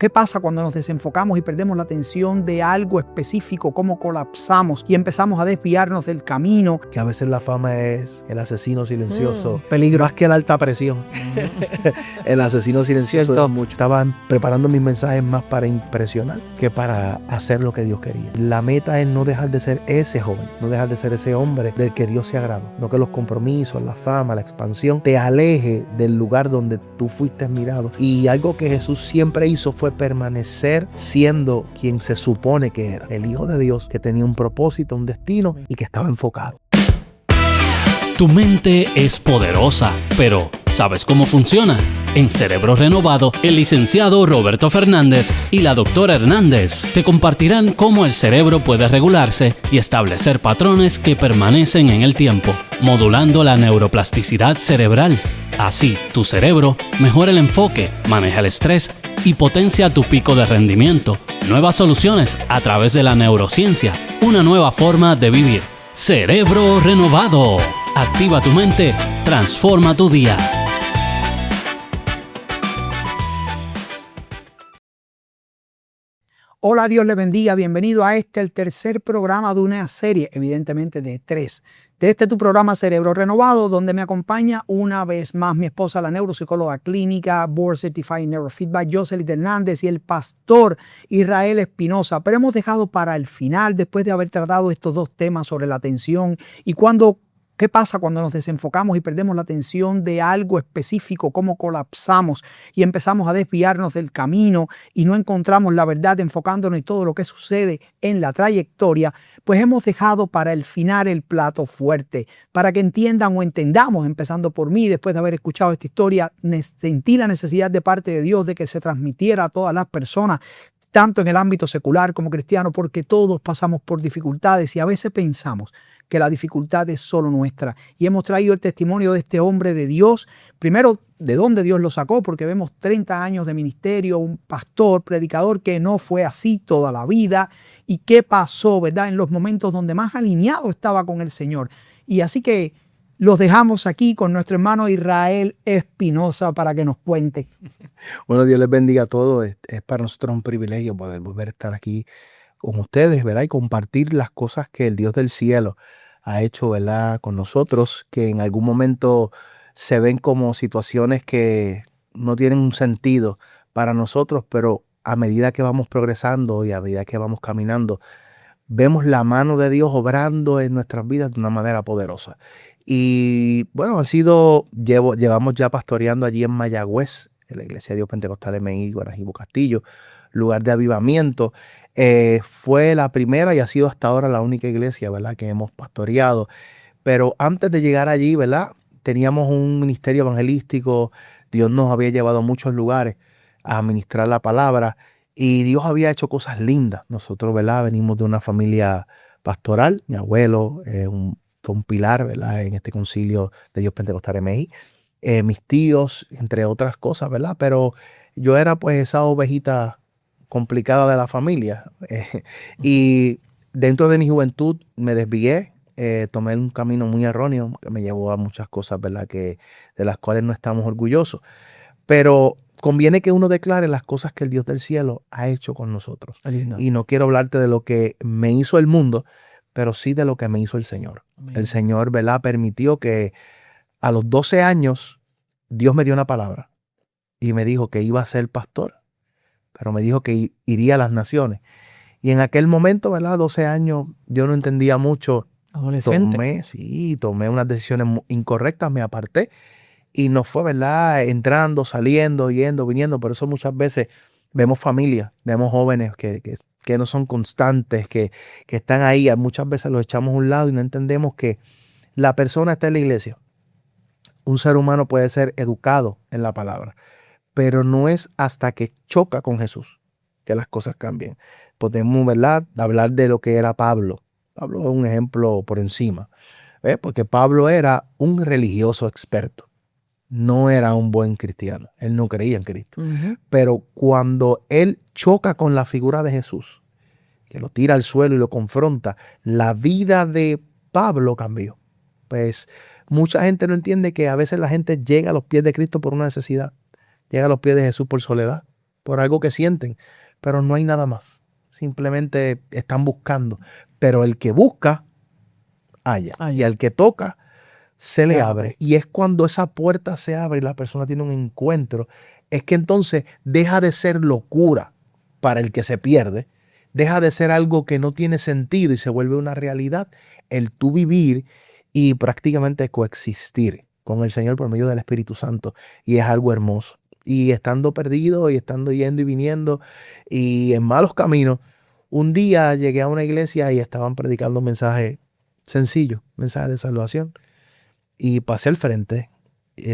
¿Qué pasa cuando nos desenfocamos y perdemos la atención de algo específico? ¿Cómo colapsamos y empezamos a desviarnos del camino? Que a veces la fama es el asesino silencioso. Peligro. Más que la alta presión. El asesino silencioso. Siento mucho. Estaba preparando mis mensajes más para impresionar que para hacer lo que Dios quería. La meta es no dejar de ser ese joven, no dejar de ser ese hombre del que Dios se agradó. No que los compromisos, la fama, la expansión te aleje del lugar donde tú fuiste mirado. Y algo que Jesús siempre hizo fue permanecer siendo quien se supone que era, el Hijo de Dios, que tenía un propósito, un destino y que estaba enfocado. Tu mente es poderosa, pero ¿sabes cómo funciona? En Cerebro Renovado, el licenciado Roberto Fernández y la doctora Hernández te compartirán cómo el cerebro puede regularse y establecer patrones que permanecen en el tiempo, modulando la neuroplasticidad cerebral. Así, tu cerebro mejora el enfoque, maneja el estrés y potencia tu pico de rendimiento. Nuevas soluciones a través de la neurociencia, una nueva forma de vivir. Cerebro Renovado. Activa tu mente, transforma tu día. Hola, Dios le bendiga. Bienvenido a el tercer programa de una serie, evidentemente de 3. De tu programa Cerebro Renovado, donde me acompaña una vez más mi esposa, la neuropsicóloga clínica, Board Certified Neurofeedback, Jocelyn Hernández, y el pastor Israel Espinosa. Pero hemos dejado para el final, después de haber tratado estos dos temas sobre la atención y ¿qué pasa cuando nos desenfocamos y perdemos la atención de algo específico? ¿Cómo colapsamos y empezamos a desviarnos del camino y no encontramos la verdad enfocándonos en todo lo que sucede en la trayectoria? Pues hemos dejado para el final el plato fuerte, para que entiendan o entendamos, empezando por mí, después de haber escuchado esta historia, sentí la necesidad de parte de Dios de que se transmitiera a todas las personas, tanto en el ámbito secular como cristiano, porque todos pasamos por dificultades y a veces pensamos que la dificultad es solo nuestra. Y hemos traído el testimonio de este hombre de Dios, primero de dónde Dios lo sacó, porque vemos 30 años de ministerio, un pastor, predicador que no fue así toda la vida, y qué pasó, ¿verdad?, en los momentos donde más alineado estaba con el Señor. Y así que los dejamos aquí con nuestro hermano Israel Espinosa para que nos cuente. Bueno, Dios les bendiga a todos. Es para nosotros un privilegio poder volver a estar aquí con ustedes, ¿verdad? Y compartir las cosas que el Dios del cielo ha hecho, ¿verdad?, con nosotros, que en algún momento se ven como situaciones que no tienen un sentido para nosotros, pero a medida que vamos progresando y a medida que vamos caminando, vemos la mano de Dios obrando en nuestras vidas de una manera poderosa. Y bueno, llevamos ya pastoreando allí en Mayagüez, en la Iglesia de Dios Pentecostal de Meí, Guanajibo, Castillo, lugar de avivamiento. Fue la primera y ha sido hasta ahora la única iglesia, ¿verdad?, que hemos pastoreado. Pero antes de llegar allí, ¿verdad?, teníamos un ministerio evangelístico. Dios nos había llevado a muchos lugares a ministrar la palabra y Dios había hecho cosas lindas. Nosotros, ¿verdad?, venimos de una familia pastoral. Mi abuelo fue un pilar, ¿verdad?, en este concilio de Dios Pentecostal de Meí. Mis tíos, entre otras cosas, ¿verdad? Pero yo era pues esa ovejita complicada de la familia. Y dentro de mi juventud me desvié, tomé un camino muy erróneo que me llevó a muchas cosas, ¿verdad?, de las cuales no estamos orgullosos. Pero conviene que uno declare las cosas que el Dios del cielo ha hecho con nosotros. Y no quiero hablarte de lo que me hizo el mundo, pero sí de lo que me hizo el Señor. Amén. El Señor, ¿verdad?, permitió que a los 12 años Dios me dio una palabra y me dijo que iba a ser pastor, pero me dijo que iría a las naciones. Y en aquel momento, ¿verdad?, 12 años, yo no entendía mucho. Adolescente. Tomé unas decisiones incorrectas, me aparté y no fue, ¿verdad?, entrando, saliendo, yendo, viniendo. Por eso muchas veces vemos familias, vemos jóvenes que no son constantes, que están ahí. Muchas veces los echamos a un lado y no entendemos que la persona está en la iglesia. Un ser humano puede ser educado en la palabra, pero no es hasta que choca con Jesús que las cosas cambian. Podemos, ¿verdad?, hablar de lo que era Pablo. Pablo es un ejemplo por encima, porque Pablo era un religioso experto. No era un buen cristiano. Él no creía en Cristo. Uh-huh. Pero cuando él choca con la figura de Jesús, que lo tira al suelo y lo confronta, la vida de Pablo cambió. Pues mucha gente no entiende que a veces la gente llega a los pies de Cristo por una necesidad. Llega a los pies de Jesús por soledad. por algo que sienten, pero no hay nada más. Simplemente están buscando. Pero el que busca, halla. Y al que toca, se le abre. Y es cuando esa puerta se abre y la persona tiene un encuentro, es que entonces deja de ser locura para el que se pierde, deja de ser algo que no tiene sentido y se vuelve una realidad, el tú vivir y prácticamente coexistir con el Señor por medio del Espíritu Santo. Y es algo hermoso. Y estando perdido y estando yendo y viniendo y en malos caminos, un día llegué a una iglesia y estaban predicando un mensaje sencillo, mensaje de salvación. Y pasé al frente.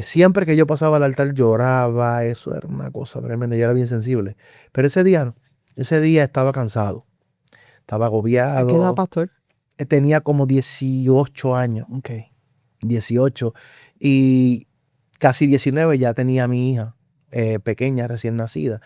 Siempre que yo pasaba al altar lloraba, eso era una cosa tremenda, yo era bien sensible. Pero ese día no, ese día estaba cansado, estaba agobiado. ¿A qué edad, pastor? Tenía como 18 años. Ok. 18 y casi 19 ya tenía a mi hija pequeña, recién nacida.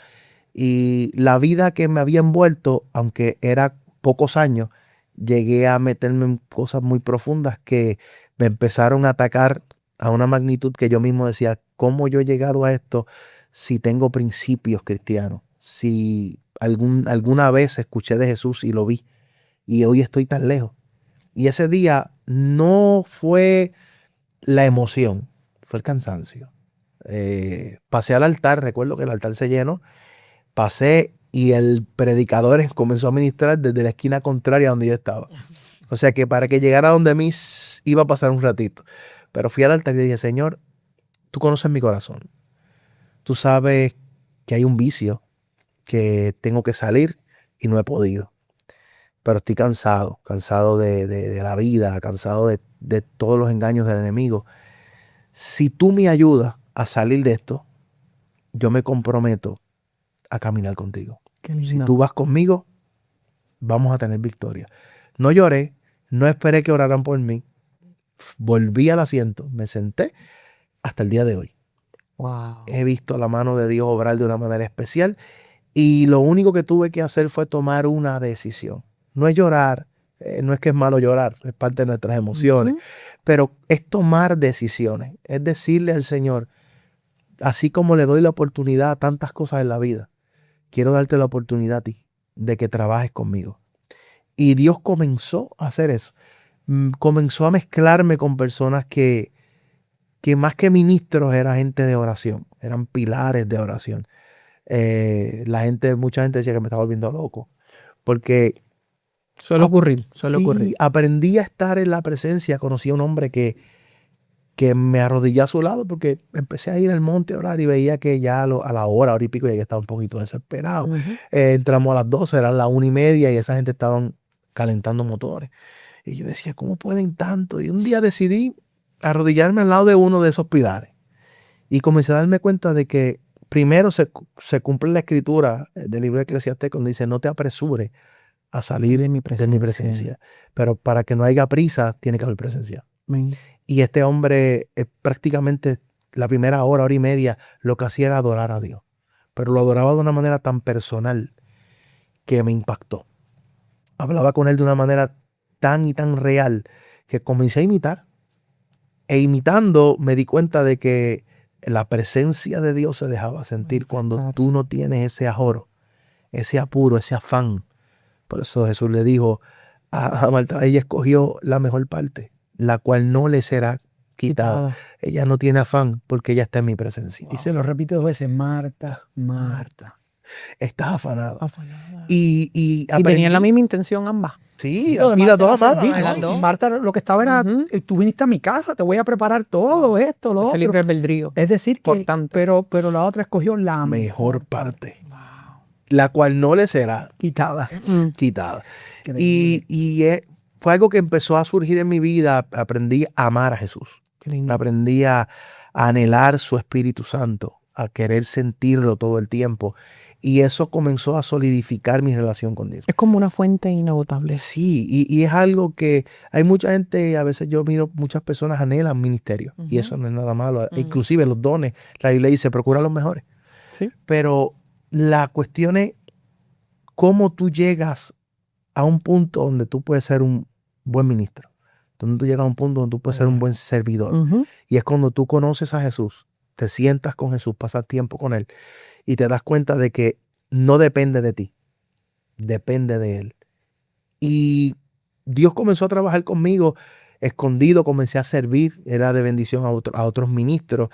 Y la vida que me había envuelto, aunque era pocos años, llegué a meterme en cosas muy profundas que me empezaron a atacar a una magnitud que yo mismo decía, ¿cómo yo he llegado a esto si tengo principios cristianos? Si alguna vez escuché de Jesús y lo vi y hoy estoy tan lejos. Y ese día no fue la emoción, fue el cansancio. Pasé al altar, recuerdo que el altar se llenó, pasé y el predicador comenzó a ministrar desde la esquina contraria a donde yo estaba. O sea que para que llegara donde mí iba a pasar un ratito. Pero fui al altar y dije, Señor, tú conoces mi corazón. Tú sabes que hay un vicio, que tengo que salir y no he podido. Pero estoy cansado de la vida, cansado de todos los engaños del enemigo. Si tú me ayudas a salir de esto, yo me comprometo a caminar contigo. Si tú vas conmigo, vamos a tener victoria. No lloré, no esperé que oraran por mí. Volví al asiento, me senté hasta el día de hoy. Wow. He visto la mano de Dios obrar de una manera especial y lo único que tuve que hacer fue tomar una decisión. No es llorar, no es que es malo llorar, es parte de nuestras emociones, pero es tomar decisiones, es decirle al Señor, así como le doy la oportunidad a tantas cosas en la vida, quiero darte la oportunidad a ti de que trabajes conmigo. Y Dios comenzó a hacer eso. Comenzó a mezclarme con personas que más que ministros era gente de oración, eran pilares de oración. Mucha gente decía que me estaba volviendo loco, porque suele ocurrir. Aprendí a estar en la presencia. Conocí a un hombre que me arrodillé a su lado porque empecé a ir al monte a orar y veía que ya a la hora y pico ya que estaba un poquito desesperado. Entramos a las 12, eran las 1:30 y esa gente estaban calentando motores. Y yo decía, ¿cómo pueden tanto? Y un día decidí arrodillarme al lado de uno de esos pilares. Y comencé a darme cuenta de que primero se cumple la escritura del libro de Eclesiastés cuando dice, no te apresures a salir de mi presencia. Pero para que no haya prisa, tiene que haber presencia. Y este hombre, prácticamente la primera hora y media, lo que hacía era adorar a Dios. Pero lo adoraba de una manera tan personal que me impactó. Hablaba con él de una manera tan y tan real que comencé a imitar. E imitando me di cuenta de que la presencia de Dios se dejaba sentir cuando tú no tienes ese ajoro, ese apuro, ese afán. Por eso Jesús le dijo a Marta, ella escogió la mejor parte, la cual no le será quitada. Ella no tiene afán porque ella está en mi presencia. Y se lo repite 2 veces, Marta, Marta. Estás afanada. Y tenían la misma intención ambas. Sí, mira todas Marta lo que estaba era, tú viniste a mi casa, te voy a preparar todo esto, lo otro. Libre albedrío. Es decir, pero la otra escogió la mejor parte. La cual no le será quitada. Y fue algo que empezó a surgir en mi vida. Aprendí a amar a Jesús. Aprendí a anhelar su Espíritu Santo, a querer sentirlo todo el tiempo. Y eso comenzó a solidificar mi relación con Dios. Es como una fuente inagotable. Sí, y es algo que hay mucha gente, a veces yo miro, muchas personas anhelan ministerio. Y eso no es nada malo. Inclusive los dones, la Biblia dice, procura los mejores. Sí. Pero la cuestión es cómo tú llegas a un punto donde tú puedes ser un buen ministro. Donde tú llegas a un punto donde tú puedes ser un buen servidor. Y es cuando tú conoces a Jesús, te sientas con Jesús, pasas tiempo con Él y te das cuenta de que no depende de ti, depende de Él. Y Dios comenzó a trabajar conmigo escondido, comencé a servir, era de bendición a otros ministros,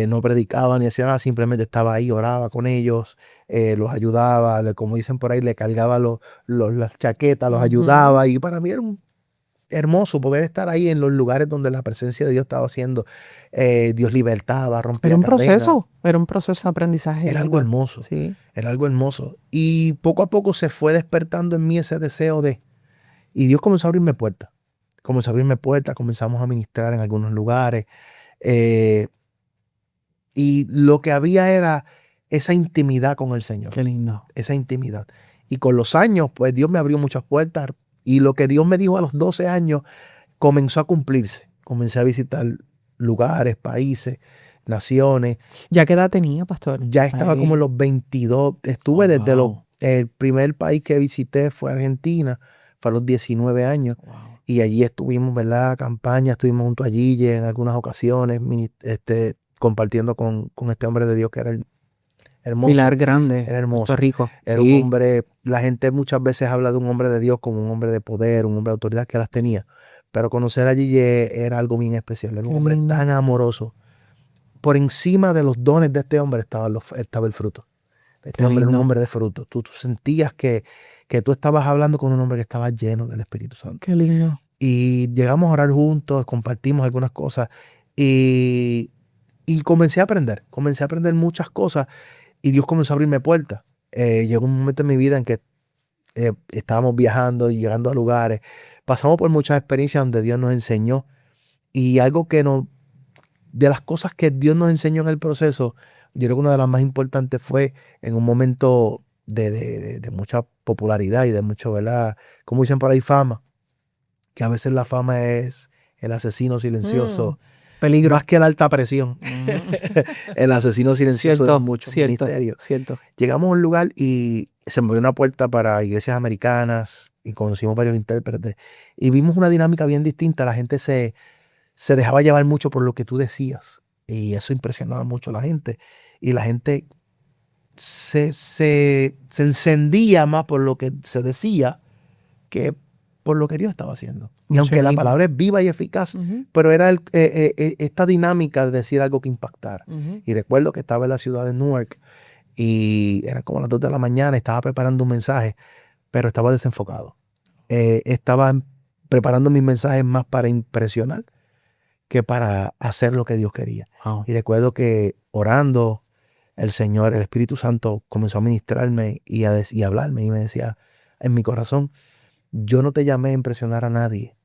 no predicaba ni hacía nada, simplemente estaba ahí, oraba con ellos, los ayudaba, como dicen por ahí, le cargaba las chaquetas, los ayudaba, y para mí era hermoso poder estar ahí en los lugares donde la presencia de Dios estaba haciendo, Dios libertaba, rompía cadenas. Era un proceso de aprendizaje. Era algo hermoso, Sí. era algo hermoso. Y poco a poco se fue despertando en mí ese deseo y Dios comenzó a abrirme puertas. Comenzamos a ministrar en algunos lugares. Y lo que había era esa intimidad con el Señor. Qué lindo. Esa intimidad. Y con los años, pues Dios me abrió muchas puertas. Y lo que Dios me dijo a los 12 años comenzó a cumplirse. Comencé a visitar lugares, países, naciones. ¿Ya qué edad tenía, pastor? Ya estaba Ahí. como en los 22. Estuve desde el primer país que visité fue Argentina. Fue a los 19 años. Wow. Y allí estuvimos, ¿verdad? Campaña, estuvimos junto a Gille en algunas ocasiones, compartiendo con este hombre de Dios que era hermoso. Pilar Grande. Era hermoso. Puerto Rico. Era un hombre, la gente muchas veces habla de un hombre de Dios como un hombre de poder, un hombre de autoridad, que las tenía. Pero conocer a Gille era algo bien especial. Era un hombre tan amoroso. Por encima de los dones de este hombre estaba el fruto. Este hombre era un hombre de fruto. Tú sentías que tú estabas hablando con un hombre que estaba lleno del Espíritu Santo. Qué lindo. Y llegamos a orar juntos, compartimos algunas cosas y comencé a aprender muchas cosas y Dios comenzó a abrirme puertas. Llegó un momento en mi vida en que estábamos viajando y llegando a lugares, pasamos por muchas experiencias donde Dios nos enseñó, y algo de las cosas que Dios nos enseñó en el proceso, yo creo que una de las más importantes fue en un momento de mucha popularidad y de mucho, ¿verdad? Como dicen por ahí, fama. Que a veces la fama es el asesino silencioso. Peligro. Más que la alta presión. El asesino silencioso de muchos ministerios. Cierto. Llegamos a un lugar y se me abrió una puerta para iglesias americanas y conocimos varios intérpretes. Y vimos una dinámica bien distinta. La gente se dejaba llevar mucho por lo que tú decías. Y eso impresionaba mucho a la gente. Y la gente se encendía más por lo que se decía que por lo que Dios estaba haciendo. Y aunque la palabra es viva y eficaz, pero era esta dinámica de decir algo que impactara. Y recuerdo que estaba en la ciudad de Newark y eran como las 2 de la mañana, estaba preparando un mensaje, pero estaba desenfocado. Estaba preparando mis mensajes más para impresionar que para hacer lo que Dios quería. Wow. Y recuerdo que orando, el Señor, el Espíritu Santo comenzó a ministrarme y a hablarme y me decía en mi corazón: yo no te llamé a impresionar a nadie,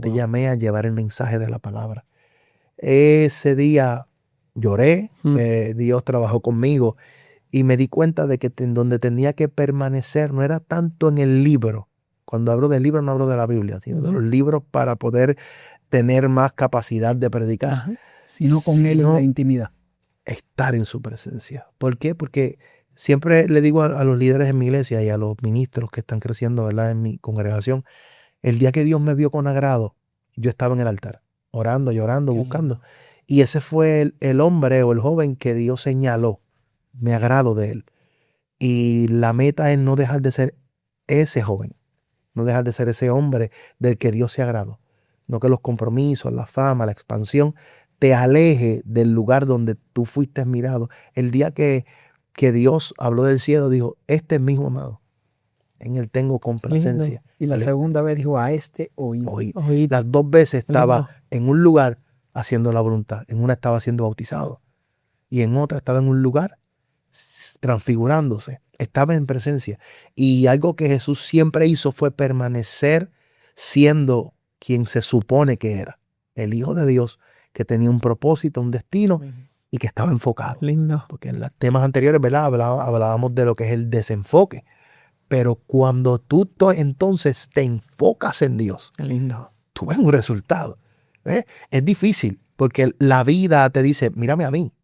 te llamé a llevar el mensaje de la palabra. Ese día lloré, Dios trabajó conmigo y me di cuenta de que en donde tenía que permanecer no era tanto en el libro. Cuando hablo del libro no hablo de la Biblia, sino de los libros para poder tener más capacidad de predicar. Sino con Él en la intimidad. Estar en su presencia. ¿Por qué? Porque siempre le digo a los líderes en mi iglesia y a los ministros que están creciendo, ¿verdad?, en mi congregación, el día que Dios me vio con agrado, yo estaba en el altar, orando, llorando, buscando. Y ese fue el hombre o el joven que Dios señaló. Me agrado de él. Y la meta es no dejar de ser ese joven, no dejar de ser ese hombre del que Dios se agradó. No que los compromisos, la fama, la expansión te aleje del lugar donde tú fuiste mirado. El día que Dios habló del cielo, dijo: este es mi hijo amado, en él tengo complacencia. Y la segunda vez dijo: a este oí. Las 2 veces estaba en un lugar haciendo la voluntad. En una estaba siendo bautizado y en otra estaba en un lugar transfigurándose. Estaba en presencia. Y algo que Jesús siempre hizo fue permanecer siendo quien se supone que era, el Hijo de Dios, que tenía un propósito, un destino y que estaba enfocado. Lindo. Porque en los temas anteriores, ¿verdad?, hablábamos de lo que es el desenfoque. Pero cuando tú entonces te enfocas en Dios, Qué lindo. tú ves un resultado. Es difícil porque la vida te dice: mírame a mí.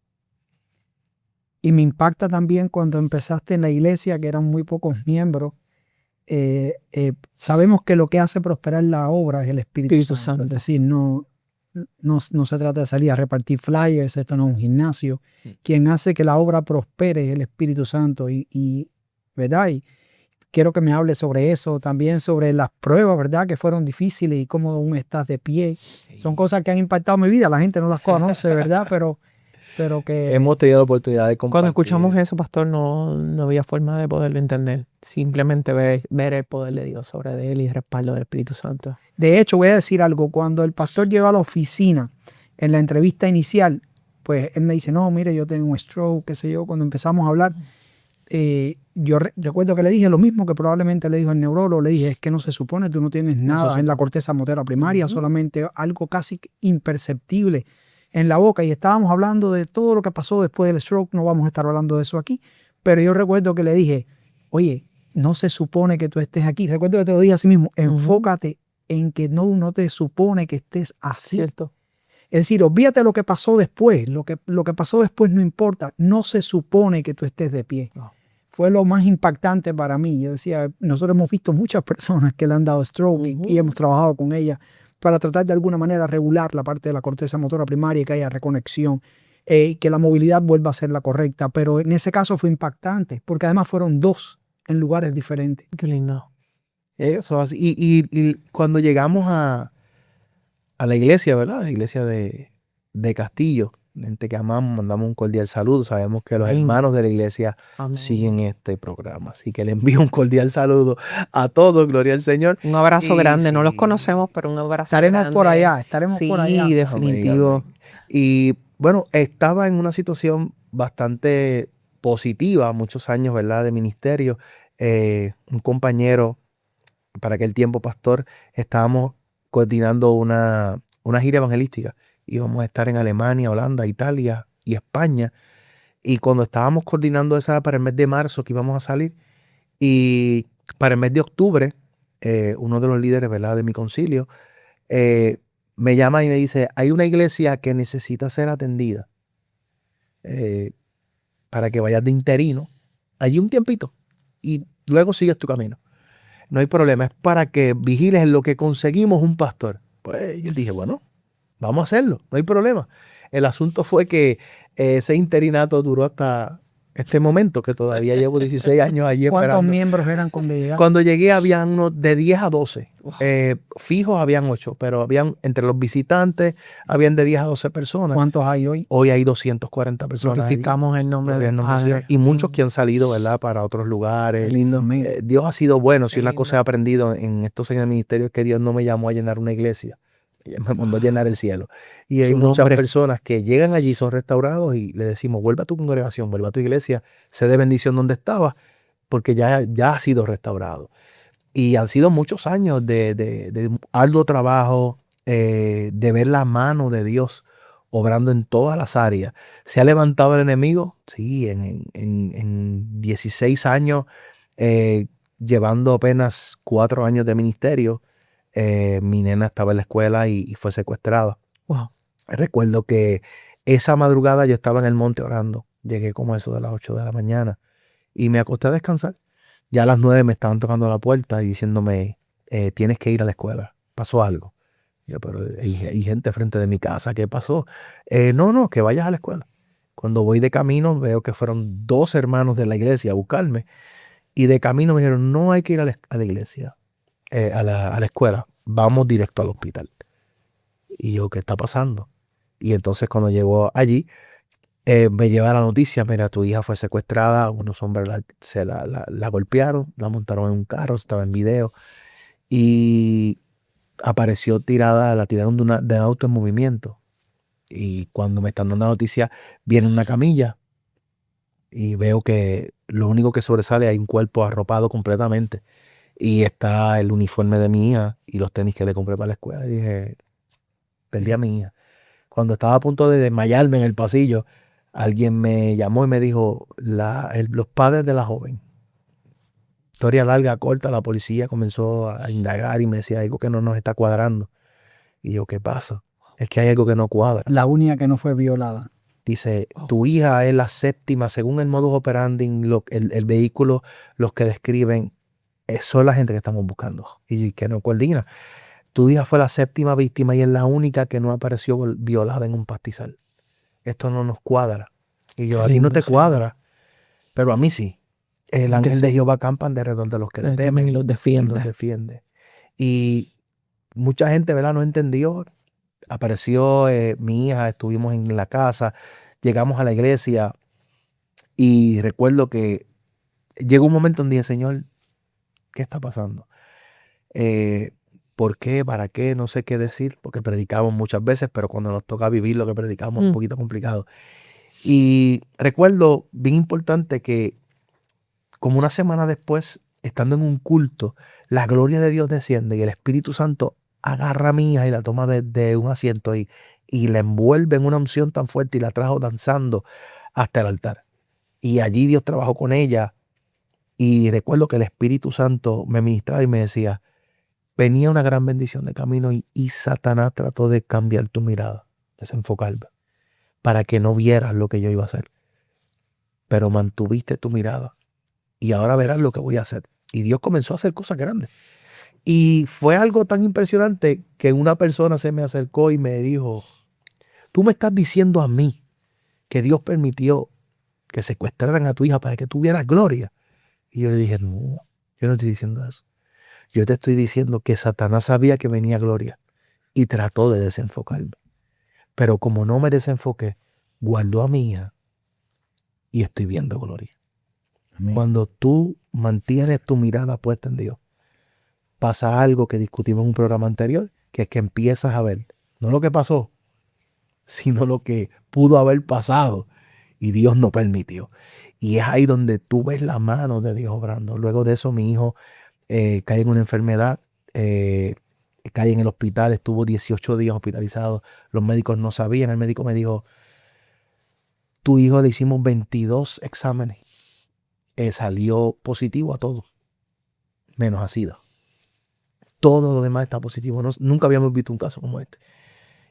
Y me impacta también cuando empezaste en la iglesia, que eran muy pocos miembros. Sabemos que lo que hace prosperar la obra es el Espíritu Santo. Es decir, no no se trata de salir a repartir flyers, esto no es un gimnasio. Quien hace que la obra prospere es el Espíritu Santo ¿verdad? Y quiero que me hable sobre eso, también sobre las pruebas, ¿verdad? Que fueron difíciles y cómo aún estás de pie. Son cosas que han impactado mi vida, la gente no las conoce, ¿verdad? Pero que... Hemos tenido la oportunidad de compartir. Cuando escuchamos eso, pastor, no había forma de poderlo entender. Simplemente ver el poder de Dios sobre él y el respaldo del Espíritu Santo. De hecho, voy a decir algo. Cuando el pastor llegó a la oficina, en la entrevista inicial, pues él me dice, no, mire, yo tengo un stroke, qué sé yo. Cuando empezamos a hablar, yo recuerdo que le dije lo mismo que probablemente le dijo el neurólogo. Le dije, es que no se supone, tú no tienes nada en la corteza motora primaria, solamente algo casi imperceptible en la boca. Y estábamos hablando de todo lo que pasó después del stroke. No vamos a estar hablando de eso aquí. Pero yo recuerdo que le dije, oye, no se supone que tú estés aquí. Recuerdo que te lo dije así mismo, enfócate en que no te supone que estés así. ¿Cierto? Es decir, olvídate lo que pasó después. Lo que pasó después no importa. No se supone que tú estés de pie. No. Fue lo más impactante para mí. Yo decía, nosotros hemos visto muchas personas que le han dado stroke y hemos trabajado con ellas para tratar de alguna manera regular la parte de la corteza motora primaria y que haya reconexión, que la movilidad vuelva a ser la correcta. Pero en ese caso fue impactante, porque además fueron 2 en lugares diferentes. Qué lindo. Eso así. Y cuando llegamos a la iglesia, ¿verdad? La iglesia de Castillo, gente que amamos, mandamos un cordial saludo. Sabemos que los hermanos de la iglesia siguen este programa. Así que le envío un cordial saludo a todos. Gloria al Señor. Un abrazo grande. No los sí. conocemos, pero un abrazo Estaremos grande. por allá, estaremos Sí, por allá. definitivo. Amén. Y bueno, estaba en una situación bastante positiva, muchos años, ¿verdad? De ministerio. Un compañero, para aquel tiempo pastor, estábamos coordinando una gira evangelística. Íbamos a estar en Alemania, Holanda, Italia y España. Y cuando estábamos coordinando esa para el mes de marzo que íbamos a salir, y para el mes de octubre, uno de los líderes, ¿verdad?, de mi concilio, me llama y me dice, hay una iglesia que necesita ser atendida para que vayas de interino allí un tiempito y luego sigues tu camino. No hay problema, es para que vigiles en lo que conseguimos un pastor. Pues yo dije, bueno, vamos a hacerlo, no hay problema. El asunto fue que ese interinato duró hasta este momento, que todavía llevo 16 años allí ¿Cuántos esperando. miembros eran cuando llegaste? Cuando llegué habían unos de 10 a 12. Fijos habían 8, pero habían entre los visitantes, habían de 10 a 12 personas. ¿Cuántos hay hoy? Hoy hay 240 personas. Glorificamos el nombre del Padre. Y muchos que han salido, ¿verdad?, para otros lugares. Lindo. Dios ha sido bueno. Si Qué una lindo. cosa he aprendido en estos años de ministerio es que Dios no me llamó a llenar una iglesia. Me mandó a llenar el cielo. Y hay Su muchas nombre. personas que llegan allí, son restaurados y le decimos, vuelve a tu congregación, vuelve a tu iglesia, sé de bendición donde estabas, porque ya has sido restaurado. Y han sido muchos años de arduo trabajo, de ver la mano de Dios obrando en todas las áreas. ¿Se ha levantado el enemigo? Sí, en 16 años, llevando apenas 4 años de ministerio, mi nena estaba en la escuela y fue secuestrada. Wow. Recuerdo que esa madrugada yo estaba en el monte orando. Llegué como eso de las 8 de la mañana y me acosté a descansar. Ya a las 9 me estaban tocando la puerta y diciéndome, tienes que ir a la escuela. ¿Pasó algo? Yo, pero hay gente frente de mi casa. ¿Qué pasó? No, que vayas a la escuela. Cuando voy de camino veo que fueron 2 hermanos de la iglesia a buscarme. Y de camino me dijeron, no hay que ir a la iglesia, a la escuela. Vamos directo al hospital. Y yo, ¿qué está pasando? Y entonces cuando llegó allí, me lleva la noticia, mira, tu hija fue secuestrada, unos hombres la golpearon, la montaron en un carro, estaba en video, y apareció tirada, la tiraron de auto en movimiento. Y cuando me están dando la noticia, viene una camilla y veo que lo único que sobresale, hay un cuerpo arropado completamente. Y está el uniforme de mi hija y los tenis que le compré para la escuela. Y dije, perdí a mi hija. Cuando estaba a punto de desmayarme en el pasillo, alguien me llamó y me dijo, los padres de la joven. Historia larga, corta, la policía comenzó a indagar y me decía algo que no nos está cuadrando. Y yo, ¿qué pasa? Es que hay algo que no cuadra. La única que no fue violada. Dice, tu hija es la 7ª, según el modus operandi, el vehículo, los que describen, son la gente que estamos buscando y que no coordina. Tu hija fue la 7ª víctima y es la única que no apareció violada en un pastizal. Esto no nos cuadra. Y yo, a ti no te cuadra, pero a mí sí. El ángel de Jehová campa alrededor de los que le temen y los y defiende. los defiende. Y mucha gente, ¿verdad?, no entendió. Apareció mi hija, estuvimos en la casa, llegamos a la iglesia y recuerdo que llegó un momento donde dije, Señor, ¿qué está pasando? ¿Por qué? ¿Para qué? No sé qué decir, porque predicamos muchas veces, pero cuando nos toca vivir lo que predicamos es un poquito complicado. Y recuerdo, bien importante, que como una semana después, estando en un culto, la gloria de Dios desciende y el Espíritu Santo agarra a mi hija y la toma de un asiento y la envuelve en una unción tan fuerte y la trajo danzando hasta el altar. Y allí Dios trabajó con ella. Y recuerdo que el Espíritu Santo me ministraba y me decía, venía una gran bendición de camino y Satanás trató de cambiar tu mirada, desenfocarme, para que no vieras lo que yo iba a hacer. Pero mantuviste tu mirada y ahora verás lo que voy a hacer. Y Dios comenzó a hacer cosas grandes. Y fue algo tan impresionante que una persona se me acercó y me dijo, tú me estás diciendo a mí que Dios permitió que secuestraran a tu hija para que tuvieras gloria. Y yo le dije, no, yo no estoy diciendo eso. Yo te estoy diciendo que Satanás sabía que venía gloria y trató de desenfocarme. Pero como no me desenfoqué, guardó a mi hija y estoy viendo gloria. Amén. Cuando tú mantienes tu mirada puesta en Dios, pasa algo que discutimos en un programa anterior, que es que empiezas a ver, no lo que pasó, sino lo que pudo haber pasado y Dios no permitió. Y es ahí donde tú ves la mano de Dios obrando. Luego de eso mi hijo cae en una enfermedad, cae en el hospital, estuvo 18 días hospitalizado. Los médicos no sabían, el médico me dijo, tu hijo le hicimos 22 exámenes, salió positivo a todo, menos a SIDA. Todo lo demás está positivo. Nunca habíamos visto un caso como este.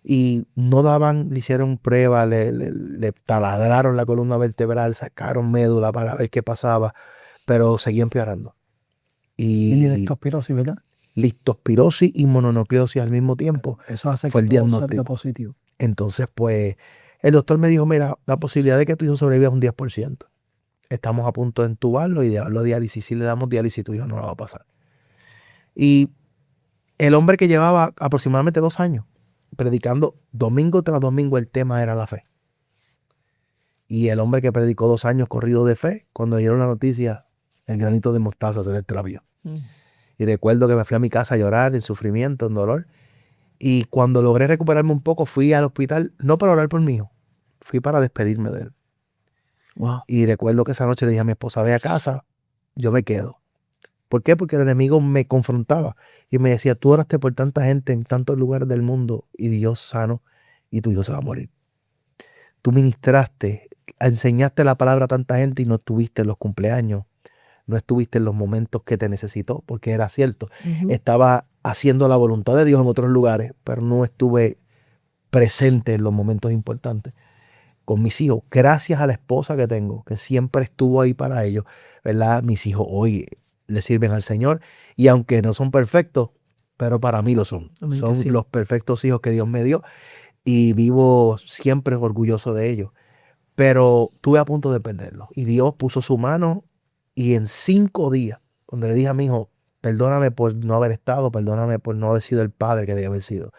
Y no daban, le hicieron pruebas, le taladraron la columna vertebral, sacaron médula para ver qué pasaba, pero seguía empeorando. Y leptospirosis, ¿verdad? Leptospirosis y mononucleosis al mismo tiempo. Eso hace fue que el diagnóstico positivo. Entonces, pues, el doctor me dijo, mira, la posibilidad de que tu hijo sobreviva es un 10%. Estamos a punto de entubarlo y llevarlo a diálisis. Si le damos diálisis, tu hijo no la va a pasar. Y el hombre que llevaba aproximadamente 2 años predicando domingo tras domingo, el tema era la fe. Y el hombre que predicó 2 años corrido de fe, cuando dieron la noticia, el granito de mostaza se le extravió. Y recuerdo que me fui a mi casa a llorar en sufrimiento, en dolor. Y cuando logré recuperarme un poco, fui al hospital, no para orar por mí, fui para despedirme de él. Wow. Y recuerdo que esa noche le dije a mi esposa, ve a casa, yo me quedo. ¿Por qué? Porque el enemigo me confrontaba y me decía, tú oraste por tanta gente en tantos lugares del mundo y Dios sano y tu hijo se va a morir. Tú ministraste, enseñaste la palabra a tanta gente y no estuviste en los cumpleaños, no estuviste en los momentos que te necesitó, porque era cierto. Estaba haciendo la voluntad de Dios en otros lugares, pero no estuve presente en los momentos importantes con mis hijos. Gracias a la esposa que tengo, que siempre estuvo ahí para ellos, ¿verdad? Mis hijos hoy le sirven al Señor y aunque no son perfectos, pero para mí lo son. Son los perfectos hijos que Dios me dio y vivo siempre orgulloso de ellos. Pero estuve a punto de perderlos y Dios puso su mano y en 5 días, cuando le dije a mi hijo, perdóname por no haber estado, perdóname por no haber sido el padre que debía haber sido,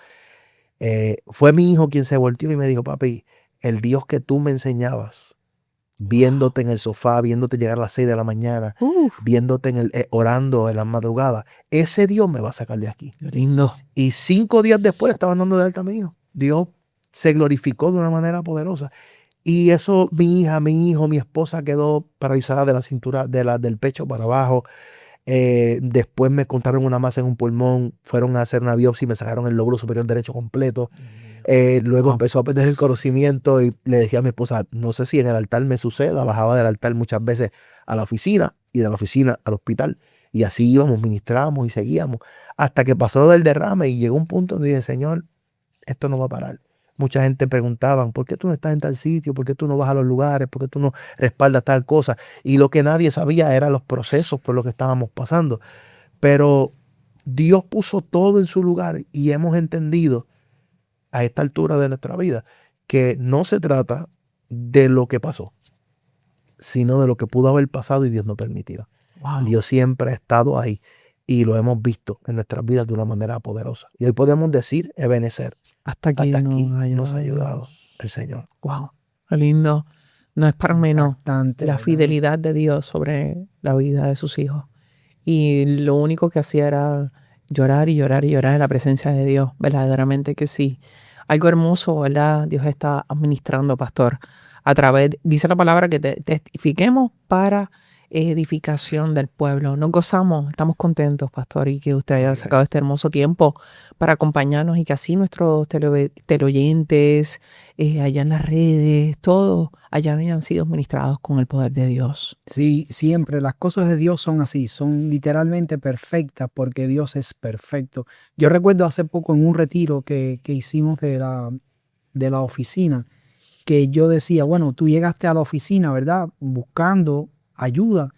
fue mi hijo quien se volteó y me dijo, papi, el Dios que tú me enseñabas, viéndote en el sofá, viéndote llegar a las 6 de la mañana, viéndote orando en la madrugada, ese Dios me va a sacar de aquí. Qué lindo. Y 5 días después estaban dando de alta a mi hijo. Dios se glorificó de una manera poderosa. Y eso, mi hija, mi hijo, mi esposa quedó paralizada de la cintura, del pecho para abajo. Después me contaron una masa en un pulmón, fueron a hacer una biopsia y me sacaron el lóbulo superior derecho completo. Luego empezó a perder el conocimiento y le decía a mi esposa, no sé si en el altar me suceda, bajaba del altar muchas veces a la oficina y de la oficina al hospital. Y así íbamos, ministrábamos y seguíamos hasta que pasó lo del derrame y llegó un punto donde dije, Señor, esto no va a parar. Mucha gente preguntaba, ¿por qué tú no estás en tal sitio? ¿Por qué tú no vas a los lugares? ¿Por qué tú no respaldas tal cosa? Y lo que nadie sabía eran los procesos por los que estábamos pasando. Pero Dios puso todo en su lugar y hemos entendido a esta altura de nuestra vida que no se trata de lo que pasó, sino de lo que pudo haber pasado y Dios no permitió. Wow. Dios siempre ha estado ahí y lo hemos visto en nuestras vidas de una manera poderosa. Y hoy podemos decir, Ebenezer, Hasta aquí nos ha ayudado el Señor. Wow, qué lindo. No es para menos Impactante, la ¿verdad? fidelidad de Dios sobre la vida de sus hijos. Y lo único que hacía era llorar y llorar y llorar en la presencia de Dios. Verdaderamente que sí. Algo hermoso, ¿verdad? Dios está administrando, pastor. A través, dice la palabra que testifiquemos para edificación del pueblo. Nos gozamos, estamos contentos, pastor, y que usted haya sacado este hermoso tiempo para acompañarnos y que así nuestros teleoyentes, allá en las redes, todos hayan sido ministrados con el poder de Dios. Sí, siempre las cosas de Dios son así, son literalmente perfectas porque Dios es perfecto. Yo recuerdo hace poco en un retiro que hicimos de la oficina, que yo decía, bueno, tú llegaste a la oficina, ¿verdad? Buscando ayuda,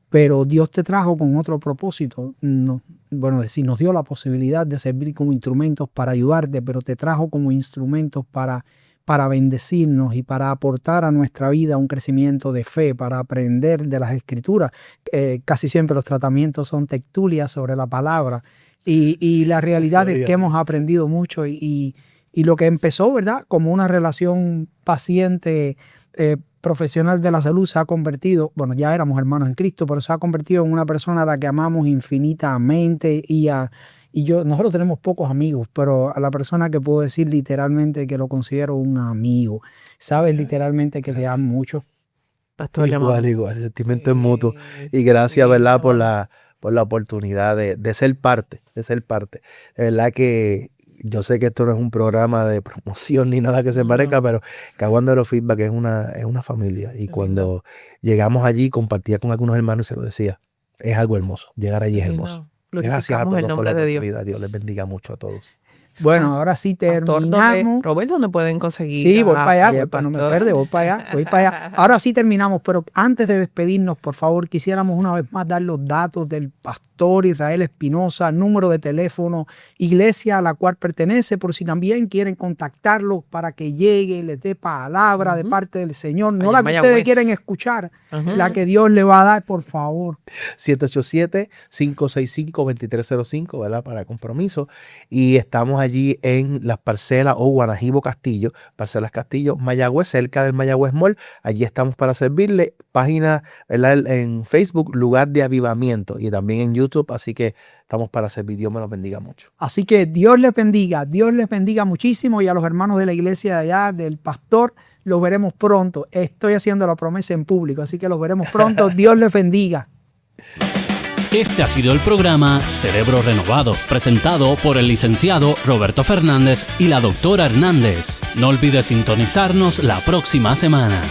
pero Dios te trajo con otro propósito. No, bueno, decir, nos dio la posibilidad de servir como instrumentos para ayudarte, pero te trajo como instrumentos para bendecirnos y para aportar a nuestra vida un crecimiento de fe, para aprender de las Escrituras. Casi siempre los tratamientos son tertulias sobre la palabra y la realidad es que hemos aprendido mucho y lo que empezó, ¿verdad?, como una relación paciente profesional de la salud se ha convertido, bueno, ya éramos hermanos en Cristo, pero se ha convertido en una persona a la que amamos infinitamente nosotros tenemos pocos amigos, pero a la persona que puedo decir literalmente que lo considero un amigo, sabes literalmente que le amo mucho. Pastor, Igual, el sentimiento es mutuo. Y gracias, ¿verdad?, por la oportunidad de ser parte, De verdad que yo sé que esto no es un programa de promoción ni nada que se parezca, pero Caguando Feedback es una familia. Y cuando llegamos allí, compartía con algunos hermanos y se lo decía. Es algo hermoso. Llegar allí es hermoso. Gracias a todos por la oportunidad. Dios les bendiga mucho a todos. Bueno, ahora sí terminamos. Robert, ¿dónde pueden conseguir? Sí, voy para allá, no me pierdo, voy para allá. Ahora sí terminamos, pero antes de despedirnos, por favor, quisiéramos una vez más dar los datos del pastor Israel Espinosa, número de teléfono, iglesia a la cual pertenece, por si también quieren contactarlo para que llegue y les dé palabra de parte del Señor. No la que ustedes quieren escuchar, la que Dios le va a dar, por favor. 787-565-2305, ¿verdad?, para compromiso. Y estamos allí en las parcelas o Guanajibo Castillo, Parcelas Castillo, Mayagüez, cerca del Mayagüez Mall. Allí estamos para servirle. Página, ¿verdad?, en Facebook, Lugar de Avivamiento, y también en YouTube, así que estamos para servir. Dios me los bendiga mucho. Así que Dios les bendiga muchísimo, y a los hermanos de la iglesia de allá, del pastor, los veremos pronto. Estoy haciendo la promesa en público, así que los veremos pronto. Dios les bendiga. Este ha sido el programa Cerebro Renovado, presentado por el licenciado Roberto Fernández y la doctora Hernández. No olvides sintonizarnos la próxima semana.